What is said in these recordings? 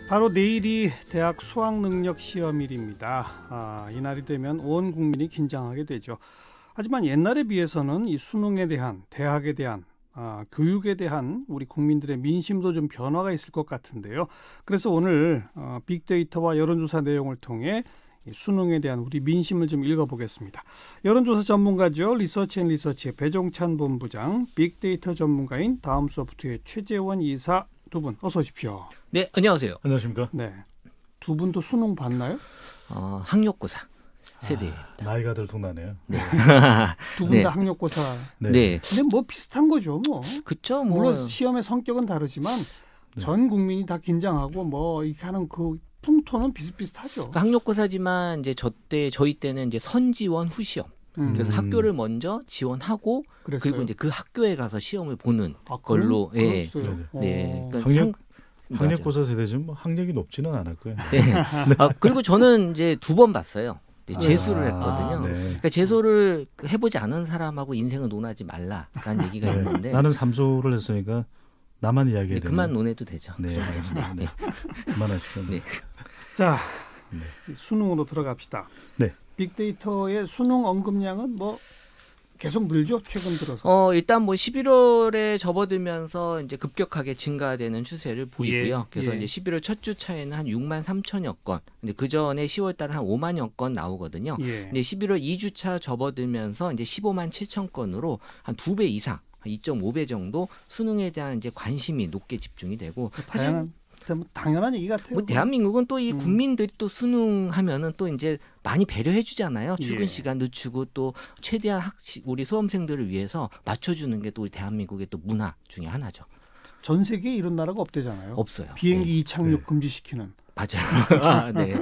바로 내일이 대학 수학능력 시험일입니다. 이날이 되면 온 국민이 긴장하게 되죠. 하지만 옛날에 비해서는 이 수능에 대한, 대학에 대한, 교육에 대한 우리 국민들의 민심도 좀 변화가 있을 것 같은데요. 그래서 오늘 빅데이터와 여론조사 내용을 통해 이 수능에 대한 우리 민심을 좀 읽어보겠습니다. 여론조사 전문가죠. 리서치앤리서치의 배종찬 본부장, 빅데이터 전문가인 다음소프트의 최재원 이사 두 분 어서 오십시오. 네, 안녕하세요. 안녕하십니까? 네, 두 분도 수능 봤나요? 학력고사 세대. 나이가 들통나네요. 네. 두 분 다 네. 학력고사. 네. 근데 뭐 비슷한 거죠, 뭐. 그쵸, 물론 시험의 성격은 다르지만 전 국민이 다 긴장하고 뭐 이렇게 하는 그 풍토는 비슷비슷하죠. 그러니까 학력고사지만 이제 저희 때는 이제 선지원 후시험. 그래서 학교를 먼저 지원하고 그랬어요? 그리고 이제 그 학교에 가서 시험을 보는 아, 걸로. 예. 그랬어요? 네. 그러니까 학력고사 세대지만 뭐 학력이 높지는 않았고요. 네. 그리고 저는 이제 2번 봤어요. 재수를 했거든요. 네. 그러니까 재수를 해보지 않은 사람하고 인생을 논하지 말라라는 얘기가 네. 있는데 나는 삼수를 했으니까 나만 이야기해야 되는. 그만 논해도 되죠. 네, 알겠습니다. 네. 그만하시죠. 네. 자, 네. 수능으로 들어갑시다. 네. 빅데이터의 수능 언급량은 뭐 계속 늘죠, 최근 들어서. 일단 뭐 11월에 접어들면서 이제 급격하게 증가되는 추세를 보이고요. 그래서 이제 11월 첫 주 차에는 한 6만 3천여 건. 근데 그 전에 10월 달에 한 5만여 건 나오거든요. 근데 11월 2주 차 접어들면서 이제 15만 7천 건으로 한 2배 이상, 한 2.5배 정도 수능에 대한 이제 관심이 높게 집중이 되고 사실 당연한 얘기 같아요. 뭐 대한민국은 또 이 국민들이 또 수능하면은 또 이제 많이 배려해 주잖아요. 출근 시간 늦추고 또 최대한 우리 수험생들을 위해서 맞춰주는 게 또 우리 대한민국의 또 문화 중에 하나죠. 전 세계에 이런 나라가 없대잖아요. 없어요. 비행기 이착륙 금지시키는. 맞아요. 네.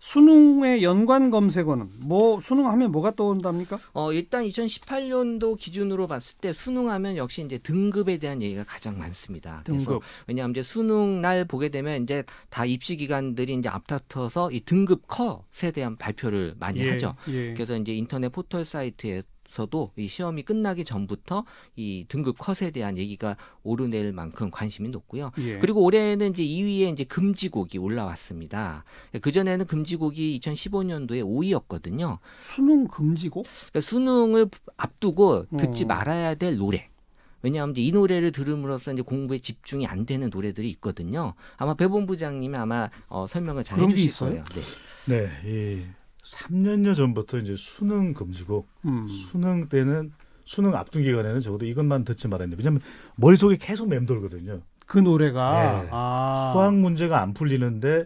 수능의 연관 검색어는 뭐 수능하면 뭐가 떠온답니까? 일단 2018년도 기준으로 봤을 때 수능하면 역시 이제 등급에 대한 얘기가 가장 많습니다. 등급. 그래서 왜냐하면 이제 수능 날 보게 되면 이제 다 입시 기관들이 이제 앞다퉈서 이 등급 컷에 대한 발표를 많이 하죠. 그래서 이제 인터넷 포털 사이트에서도 이 시험이 끝나기 전부터 이 등급 컷에 대한 얘기가 오르낼 만큼 관심이 높고요. 그리고 올해는 이제 2위에 이제 금지곡이 올라왔습니다. 그 전에는 금지곡이 2015년도에 5위였거든요. 수능 금지곡? 그러니까 수능을 앞두고 듣지 말아야 될 노래. 왜냐하면 이제 이 노래를 들음으로써 이제 공부에 집중이 안 되는 노래들이 있거든요. 아마 배 본부장님이 아마 설명을 잘 해주실 거예요. 네, 이 3년여 전부터 이제 수능 금지곡, 수능 때는 수능 앞둔 기간에는 적어도 이것만 듣지 말아야 돼요. 왜냐하면 머릿속에 계속 맴돌거든요. 그 노래가. 네. 수학 문제가 안 풀리는데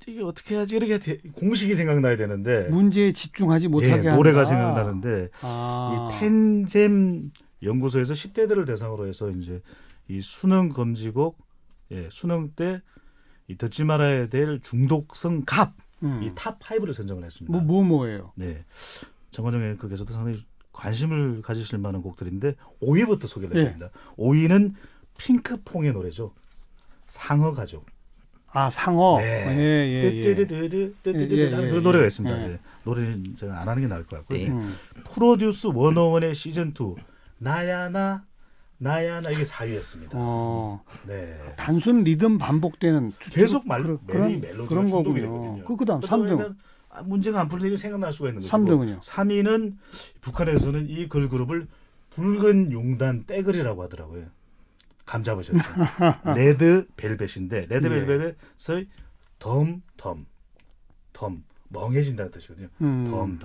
이게 어떻게 해야지 이렇게 공식이 생각나야 되는데 문제에 집중하지 못하게 한다. 노래가 생각나는데 이 텐잼 연구소에서 10대들을 대상으로 해서 이제 이 수능 금지곡, 수능 때 이 듣지 말아야 될 중독성 갑 이 탑 5를 선정을 했습니다. 뭐예요? 네, 정관장 앵커께서도 상당히 관심을 가지실 만한 곡들인데 5위부터 소개를 해드립니다. 5위는 핑크퐁의 노래죠. 상어 가족. 상어. 네. 그 노래가 있습니다. 노래는 제가 안 하는 게 나을 것 같고요. 프로듀스 101의 시즌 2 나야나 이게 4위였습니다. 네. 단순 리듬 반복되는 계속 멜로디가 그런 중독이 거군요. 되거든요. 그다음 3등. 문제가 안 풀리니 생각날 수가 있는 거죠. 3등은요? 3위는 북한에서는 이 걸그룹을 붉은 용단 떼글이라고 하더라고요. 감 잡으셨죠. 레드벨벳인데 레드벨벳의 덤 멍해진다는 뜻이거든요. 덤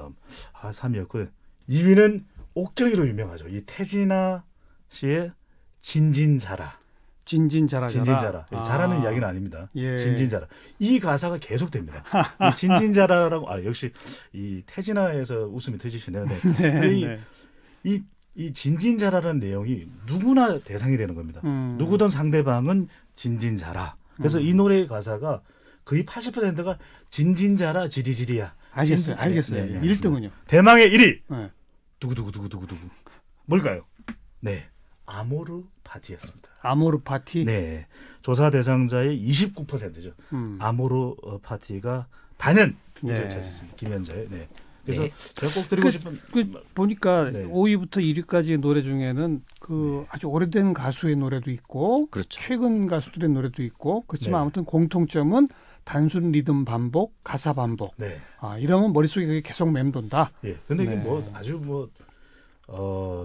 3위였고요. 2위는 옥경이로 유명하죠. 이 태진아 씨의 진진자라. 자라는 이야기는 아닙니다. 진진자라. 이 가사가 계속됩니다. 이 진진자라라고 역시 이 태진아에서 웃음이 터지시네요. 이 진진자라는 내용이 누구나 대상이 되는 겁니다. 누구든 상대방은 진진자라. 그래서 이 노래의 가사가 거의 80%가 진진자라 지리지리야. 알겠어요. 1등은요? 대망의 1위. 두구두구. 뭘까요? 네. 아모르 파티였습니다. 아모르 파티? 네. 조사 대상자의 29%죠. 아모르 파티가 단연 1위를 차지했습니다. 김현자의. 네. 그래서 네. 제가 꼭 드리고 싶은 보니까 네. 5위부터 1위까지의 노래 중에는 그 아주 오래된 가수의 노래도 있고 그렇죠. 최근 가수들의 노래도 있고 그렇지만 네. 아무튼 공통점은 단순 리듬 반복, 가사 반복. 네. 이러면 머릿속에 그게 계속 맴돈다. 예. 근데 이게 네. 뭐 아주 뭐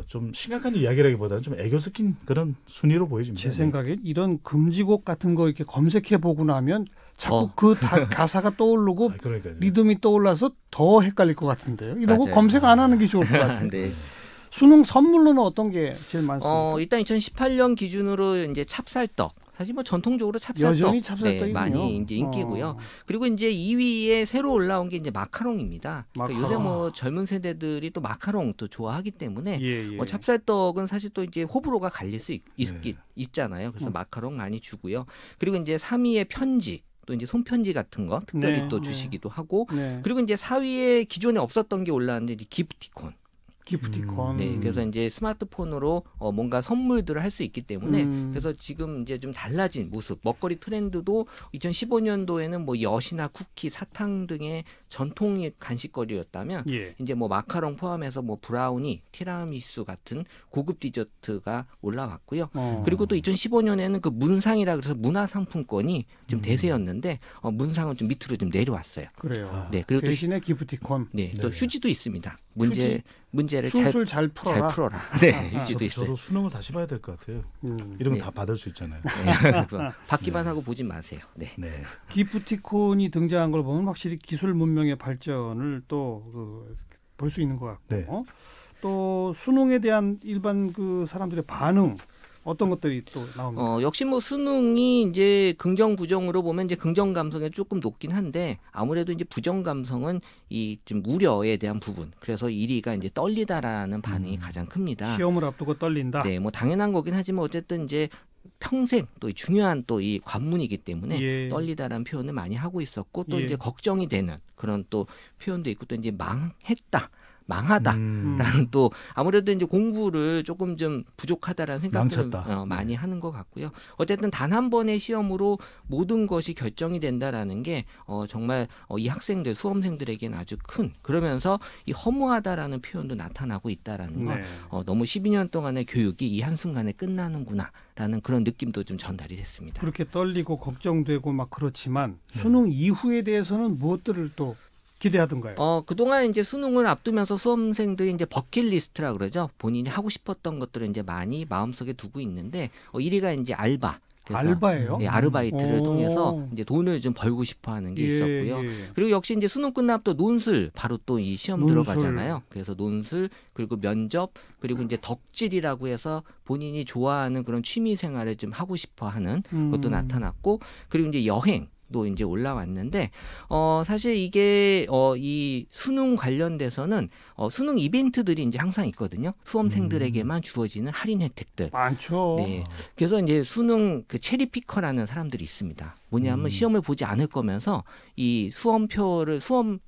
좀 심각한 이야기라기보다는 좀 애교 섞인 그런 순위로 보여집니다. 제 생각에 이런 금지곡 같은 거 이렇게 검색해 보고 나면 자꾸 가사가 떠오르고 그러니까요. 리듬이 떠올라서 더 헷갈릴 것 같은데요. 이런 거 맞아요. 검색 안 하는 게 좋을 것 같아요. 네. 수능 선물로는 어떤 게 제일 많습니까? 일단 2018년 기준으로 이제 찹쌀떡. 사실 뭐 전통적으로 찹쌀떡 여전히 찹쌀떡이군요. 네, 많이 이제 인기고요. 그리고 이제 2위에 새로 올라온 게 이제 마카롱입니다. 그러니까 요새 뭐 젊은 세대들이 또 마카롱 또 좋아하기 때문에 찹쌀떡은 사실 또 이제 호불호가 갈릴 수 있잖아요. 그래서 마카롱 많이 주고요. 그리고 이제 3위에 편지. 또 이제 손편지 같은 거 특별히 또 주시기도 하고 그리고 이제 4위에 기존에 없었던 게 올라왔는데 이제 기프티콘. 기프티콘. 네, 그래서 이제 스마트폰으로 뭔가 선물들을 할 수 있기 때문에 그래서 지금 이제 좀 달라진 모습, 먹거리 트렌드도 2015년도에는 뭐 엿이나 쿠키, 사탕 등의 전통 간식거리였다면 이제 뭐 마카롱 포함해서 뭐 브라우니, 티라미수 같은 고급 디저트가 올라왔고요. 그리고 또 2015년에는 그 문상이라 그래서 문화상품권이 좀 대세였는데 문상은 좀 밑으로 좀 내려왔어요. 그래요. 네, 그리고 대신에 기프티콘. 네, 또 휴지도 있습니다. 문제를 잘 풀어라. 네, 휴지도 있어요. 저도 수능을 다시 봐야 될 것 같아요. 이런 거 다 받을 수 있잖아요. 네, 받기만 하고 보진 마세요. 네. 기프티콘이 등장한 걸 보면 확실히 기술 문명의 발전을 또 볼 수 있는 것 같고 또 수능에 대한 일반 그 사람들의 반응 어떤 것들이 또 나옵니까? 역시 뭐 수능이 이제 긍정 부정으로 보면 이제 긍정 감성이 조금 높긴 한데 아무래도 이제 부정 감성은 이 좀 우려에 대한 부분. 그래서 1위가 이제 떨리다라는 반응이 가장 큽니다. 시험을 앞두고 떨린다. 네, 뭐 당연한 거긴 하지만 어쨌든 이제 평생 또 중요한 또 이 관문이기 때문에 떨리다라는 표현을 많이 하고 있었고 또 이제 걱정이 되는 그런 또 표현도 있고 또 이제 망했다. 망하다라는 또 아무래도 이제 공부를 조금 좀 부족하다라는 생각을 많이 하는 것 같고요. 어쨌든 단 한 번의 시험으로 모든 것이 결정이 된다라는 게 정말 이 학생들 수험생들에게는 아주 큰 그러면서 이 허무하다라는 표현도 나타나고 있다라는 거. 너무 12년 동안의 교육이 이 한순간에 끝나는구나라는 그런 느낌도 좀 전달이 됐습니다. 그렇게 떨리고 걱정되고 막 그렇지만 수능 이후에 대해서는 무엇들을 또 기대하던가요? 그동안 이제 수능을 앞두면서 수험생들이 이제 버킷리스트라 그러죠. 본인이 하고 싶었던 것들을 이제 많이 마음속에 두고 있는데 1위가 이제 알바. 알바예요? 네, 아르바이트를 통해서 이제 돈을 좀 벌고 싶어 하는 게 있었고요. 그리고 역시 이제 수능 끝나면 또 논술 바로 또 이 시험 들어가잖아요. 그래서 논술 그리고 면접 그리고 이제 덕질이라고 해서 본인이 좋아하는 그런 취미 생활을 좀 하고 싶어 하는 것도 나타났고 그리고 이제 여행 도 이제 올라왔는데 사실 이게 이 수능 관련돼서는 수능 이벤트들이 이제 항상 있거든요. 수험생들에게만 주어지는 할인 혜택들 많죠. 네, 그래서 이제 수능 그 체리 피커라는 사람들이 있습니다. 뭐냐면 시험을 보지 않을 거면서 이 수험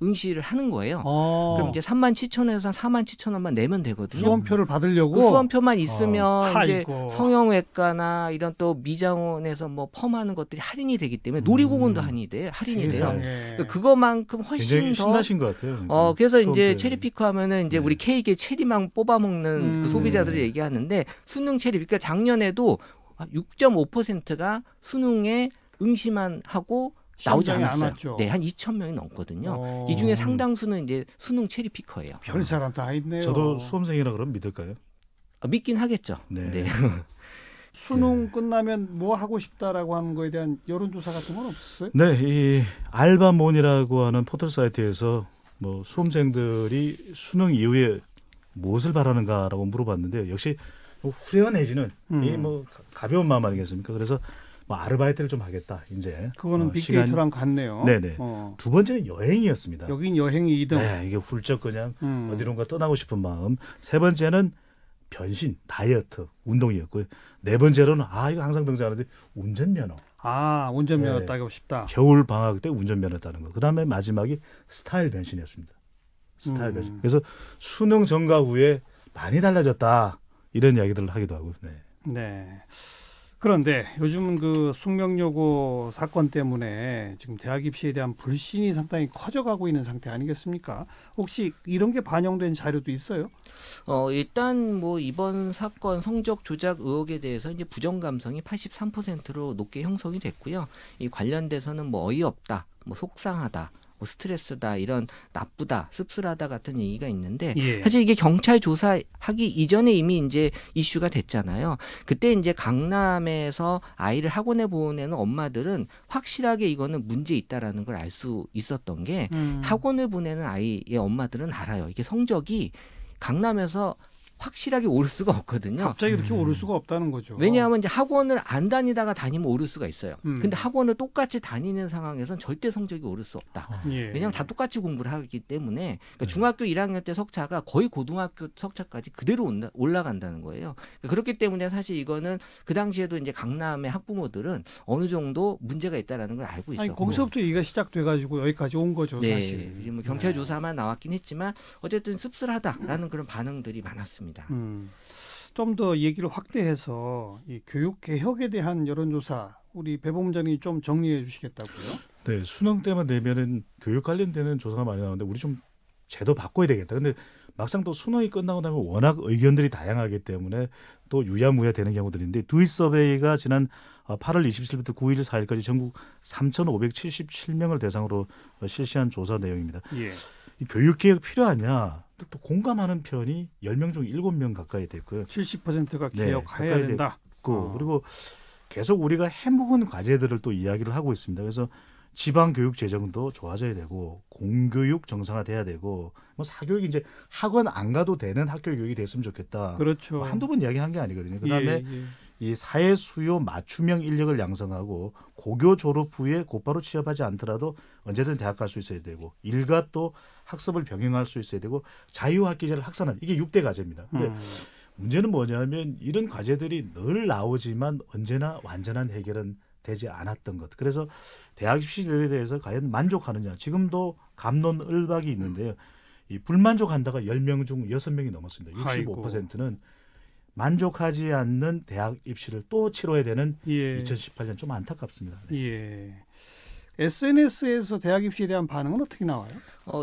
응시를 하는 거예요. 그럼 이제 37,000원에서 47,000원만 내면 되거든요. 수험표를 받으려고 그 수험표만 있으면 이제 성형외과나 이런 또 미장원에서 뭐 펌하는 것들이 할인이 되기 때문에 놀이공원도 할인이 돼요. 그러니까 그거만큼 훨씬 더 신나신 것 같아요. 그래서 이제 체리 피커 하면은 이제 우리 케이크에 체리만 뽑아 먹는 그 소비자들이 얘기하는데 수능 체리 그러니까 작년에도 6.5%가 수능에 응시만 하고 나오지 않았어요. 네, 한 2,000명이 넘거든요. 이 중에 상당수는 이제 수능 체리 피커예요. 별 사람 다 있네요. 저도 수험생이라 그러면 믿을까요? 믿긴 하겠죠. 네. 수능 끝나면 뭐 하고 싶다라고 하는 거에 대한 여론조사 같은 건 없었어요? 네, 이 알바몬이라고 하는 포털 사이트에서 뭐 수험생들이 수능 이후에 무엇을 바라는가라고 물어봤는데요. 역시 후회 내지는 이 뭐 가벼운 마음 아니겠습니까? 그래서 뭐 아르바이트를 좀 하겠다. 이제 그거는 빅데이터랑 같네요. 네네. 두 번째는 여행이었습니다. 여긴 여행이 2등. 네, 이게 훌쩍 그냥 어디론가 떠나고 싶은 마음. 세 번째는 변신, 다이어트, 운동이었고요. 네 번째로는 이거 항상 등장하는데 운전면허. 운전면허 따고 싶다. 겨울 방학 때 운전면허 따는 거. 그다음에 마지막이 스타일 변신이었습니다. 스타일 변신. 그래서 수능 전과 후에 많이 달라졌다. 이런 이야기들을 하기도 하고. 네. 그런데 요즘은 그 숙명여고 사건 때문에 지금 대학 입시에 대한 불신이 상당히 커져가고 있는 상태 아니겠습니까? 혹시 이런 게 반영된 자료도 있어요? 일단 뭐 이번 사건 성적 조작 의혹에 대해서 이제 부정 감성이 83%로 높게 형성이 됐고요. 이 관련돼서는 뭐 어이없다, 뭐 속상하다, 뭐 스트레스다, 이런 나쁘다, 씁쓸하다 같은 얘기가 있는데 사실 이게 경찰 조사하기 이전에 이미 이제 이슈가 됐잖아요. 그때 이제 강남에서 아이를 학원에 보내는 엄마들은 확실하게 이거는 문제 있다라는 걸 알 수 있었던 게 학원을 보내는 아이의 엄마들은 알아요. 이게 성적이 강남에서 확실하게 오를 수가 없거든요. 갑자기 이렇게 오를 수가 없다는 거죠. 왜냐하면 이제 학원을 안 다니다가 다니면 오를 수가 있어요. 근데 학원을 똑같이 다니는 상황에서는 절대 성적이 오를 수 없다. 왜냐하면 다 똑같이 공부를 하기 때문에 그러니까 중학교 1학년 때 석차가 거의 고등학교 석차까지 그대로 올라간다는 거예요. 그렇기 때문에 사실 이거는 그 당시에도 이제 강남의 학부모들은 어느 정도 문제가 있다라는 걸 알고 있었고. 거기서부터 얘기가 시작돼가지고 여기까지 온 거죠. 네, 사실. 뭐 경찰 조사만 나왔긴 했지만 어쨌든 씁쓸하다라는 그런 반응들이 많았습니다. 좀 더 얘기를 확대해서 이 교육 개혁에 대한 여론조사 우리 배 본부장님이 좀 정리해 주시겠다고요? 네, 수능 때만 되면은 교육 관련되는 조사가 많이 나오는데 우리 좀 제도 바꿔야 되겠다. 근데 막상 또 수능이 끝나고 나면 워낙 의견들이 다양하기 때문에 또 유야무야 되는 경우들인데 두이 서베이가 지난 8월 27일부터 9일 4일까지 전국 3,577명을 대상으로 실시한 조사 내용입니다. 이 교육개혁 필요하냐? 또 공감하는 편이 10명 중 7명 가까이 됐고요. 70%가 개혁해야 된다. 그리고 계속 우리가 해묵은 과제들을 또 이야기를 하고 있습니다. 그래서 지방교육 재정도 좋아져야 되고 공교육 정상화돼야 되고 뭐 사교육 이제 학원 안 가도 되는 학교 교육이 됐으면 좋겠다. 그렇죠. 뭐 한두 번 이야기한 게 아니거든요. 그다음에 이 사회 수요 맞춤형 인력을 양성하고 고교 졸업 후에 곧바로 취업하지 않더라도 언제든 대학 갈 수 있어야 되고 일과 또 학습을 병행할 수 있어야 되고 자유학기제를 확산하는 이게 6대 과제입니다. 근데 문제는 뭐냐면 이런 과제들이 늘 나오지만 언제나 완전한 해결은 되지 않았던 것. 그래서 대학 입시제도에 대해서 과연 만족하느냐. 지금도 갑론을박이 있는데요. 이 불만족한다가 10명 중 6명이 넘었습니다. 65%는 만족하지 않는 대학 입시를 또 치러야 되는 2018년 좀 안타깝습니다. SNS에서 대학 입시에 대한 반응은 어떻게 나와요?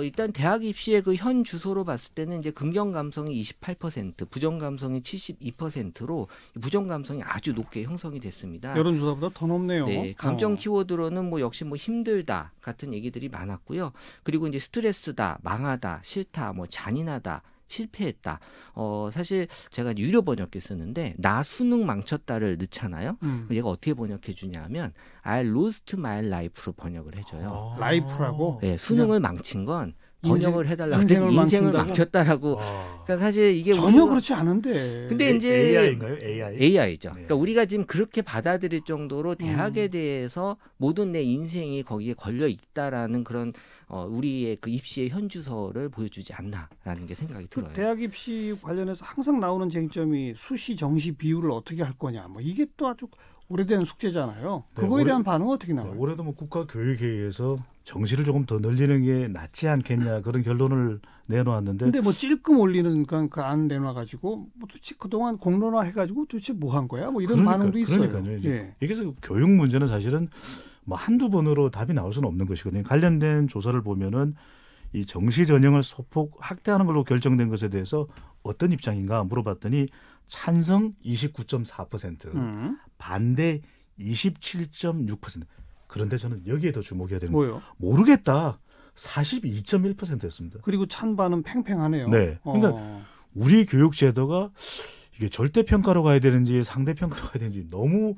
일단 대학 입시의 그 현 주소로 봤을 때는 이제 긍정 감성이 28%, 부정 감성이 72%로 부정 감성이 아주 높게 형성이 됐습니다. 여론조사보다 더 높네요. 네, 감정 키워드로는 뭐 역시 뭐 힘들다 같은 얘기들이 많았고요. 그리고 이제 스트레스다, 망하다, 싫다, 뭐 잔인하다. 실패했다. 사실 제가 유료 번역기 쓰는데 나 수능 망쳤다를 넣잖아요. 얘가 어떻게 번역해 주냐면 I lost my life로 번역을 해줘요. 라이프라고? 네, 수능을 망친 건 번역을 해달라고 했더니 인생을 망쳤다라고. 그러니까 사실 이게 전혀 그렇지 않은데. 근데 이제 AI인가요? AI죠. 그러니까 우리가 지금 그렇게 받아들일 정도로 대학에 대해서 모든 내 인생이 거기에 걸려 있다라는 그런 우리의 그 입시의 현 주소를 보여주지 않나라는 게 생각이 들어요. 대학 입시 관련해서 항상 나오는 쟁점이 수시 정시 비율을 어떻게 할 거냐. 뭐 이게 또 아주 오래된 숙제잖아요. 그거에 대한 반응은 어떻게 나와요? 올해도 뭐 국가교육회의에서 정시를 조금 더 늘리는 게 낫지 않겠냐 그런 결론을 내놓았는데. 근데 뭐 찔끔 올리는 그 안 내놔가지고 뭐 도대체 그동안 공론화 해가지고 도대체 뭐 한 거야? 뭐 이런 반응도 있어요. 그러니까요. 여기서 교육 문제는 사실은 뭐 한두 번으로 답이 나올 수는 없는 것이거든요. 관련된 조사를 보면은 이 정시 전형을 소폭 확대하는 걸로 결정된 것에 대해서 어떤 입장인가 물어봤더니 찬성 29.4%, 반대 27.6%. 그런데 저는 여기에 더 주목해야 되는 뭐요? 모르겠다. 42.1%였습니다. 그리고 찬반은 팽팽하네요. 네. 그러니까 우리 교육 제도가 이게 절대 평가로 가야 되는지 상대 평가로 가야 되는지 너무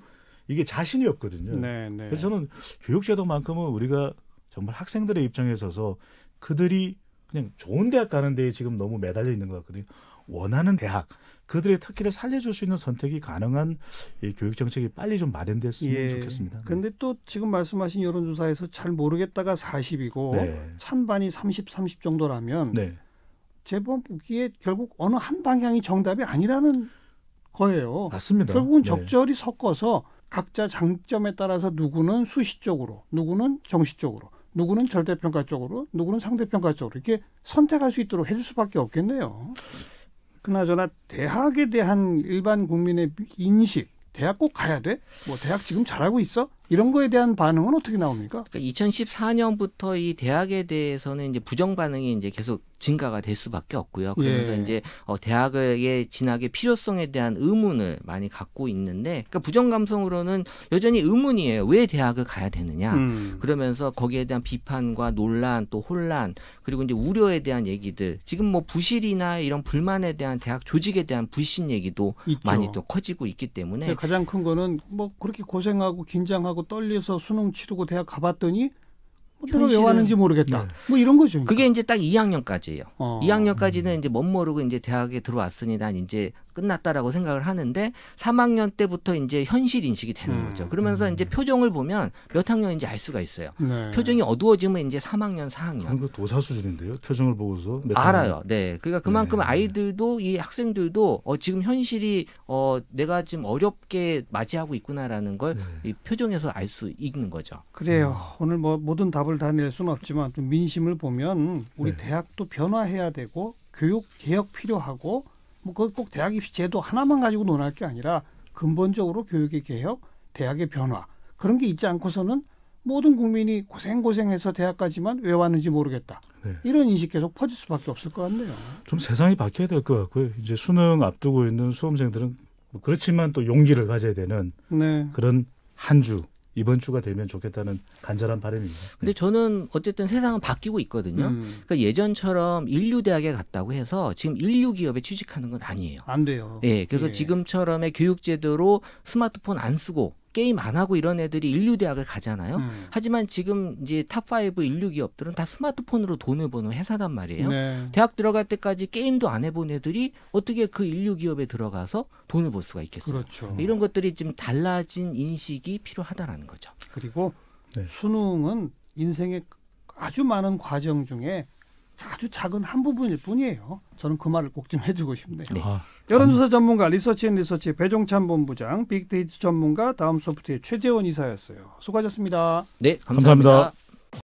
이게 자신이 없거든요. 그래서 저는 교육 제도만큼은 우리가 정말 학생들의 입장에 서서 그들이 그냥 좋은 대학 가는 데에 지금 너무 매달려 있는 것 같거든요. 원하는 대학, 그들의 특기를 살려줄 수 있는 선택이 가능한 이 교육 정책이 빨리 좀 마련됐으면 좋겠습니다. 그런데 또 지금 말씀하신 여론조사에서 잘 모르겠다가 40이고 찬반이 30, 30 정도라면 제법 이게 결국 어느 한 방향이 정답이 아니라는 거예요. 맞습니다. 결국은 적절히 섞어서 각자 장점에 따라서 누구는 수시 쪽으로, 누구는 정시 쪽으로, 누구는 절대평가 쪽으로, 누구는 상대평가 쪽으로 이렇게 선택할 수 있도록 해줄 수밖에 없겠네요. 그나저나 대학에 대한 일반 국민의 인식, 대학 꼭 가야 돼? 뭐 대학 지금 잘하고 있어? 이런 거에 대한 반응은 어떻게 나옵니까? 그러니까 2014년부터 이 대학에 대해서는 이제 부정 반응이 이제 계속 증가가 될 수밖에 없고요. 그러면서 예. 이제 대학의 진학의 필요성에 대한 의문을 많이 갖고 있는데, 그러니까 부정 감성으로는 여전히 의문이에요. 왜 대학을 가야 되느냐? 그러면서 거기에 대한 비판과 논란, 또 혼란, 그리고 이제 우려에 대한 얘기들, 지금 뭐 부실이나 이런 불만에 대한 대학 조직에 대한 불신 얘기도 있죠. 많이 또 커지고 있기 때문에 가장 큰 거는 뭐 그렇게 고생하고 긴장하고 떨려서 수능 치르고 대학 가봤더니 내가 왜 왔는지 모르겠다. 네. 뭐 이런 거죠. 그러니까. 그게 이제 딱 2학년까지예요. 2학년까지는 이제 멋모르고 이제 대학에 들어왔으니 난 이제 끝났다라고 생각을 하는데 3학년 때부터 이제 현실 인식이 되는 거죠. 그러면서 이제 표정을 보면 몇 학년인지 알 수가 있어요. 네. 표정이 어두워지면 이제 3학년, 4학년. 그런 거 도사 수준인데요. 표정을 보고서 알아요. 네, 그러니까 그만큼 아이들도 이 학생들도 지금 현실이 내가 지금 어렵게 맞이하고 있구나라는 걸 이 표정에서 알 수 있는 거죠. 그래요. 오늘 뭐 모든 답을 다 낼 수는 없지만 좀 민심을 보면 우리 대학도 변화해야 되고 교육 개혁 필요하고. 뭐 꼭 대학 입시 제도 하나만 가지고 논할 게 아니라 근본적으로 교육의 개혁, 대학의 변화 그런 게 있지 않고서는 모든 국민이 고생해서 대학 가지만 왜 왔는지 모르겠다. 이런 인식 계속 퍼질 수밖에 없을 것 같네요. 좀 세상이 바뀌어야 될 것 같고요. 이제 수능 앞두고 있는 수험생들은 뭐 그렇지만 또 용기를 가져야 되는 그런 한 주. 이번 주가 되면 좋겠다는 간절한 바람입니다. 근데 저는 어쨌든 세상은 바뀌고 있거든요. 그러니까 예전처럼 인류대학에 갔다고 해서 지금 인류기업에 취직하는 건 아니에요. 안 돼요. 예, 그래서 지금처럼의 교육제도로 스마트폰 안 쓰고 게임 안 하고 이런 애들이 인류대학을 가잖아요. 하지만 지금 이제 탑5 인류기업들은 다 스마트폰으로 돈을 버는 회사단 말이에요. 대학 들어갈 때까지 게임도 안 해본 애들이 어떻게 그 인류기업에 들어가서 돈을 벌 수가 있겠어요. 그렇죠. 이런 것들이 지금 달라진 인식이 필요하다라는 거죠. 그리고 수능은 인생의 아주 많은 과정 중에 아주 작은 한 부분일 뿐이에요. 저는 그 말을 꼭 좀 해주고 싶네요. 여론조사 전문가 리서치앤리서치 배종찬 본부장, 빅데이터 전문가 다음소프트의 최재원 이사였어요. 수고하셨습니다. 네, 감사합니다.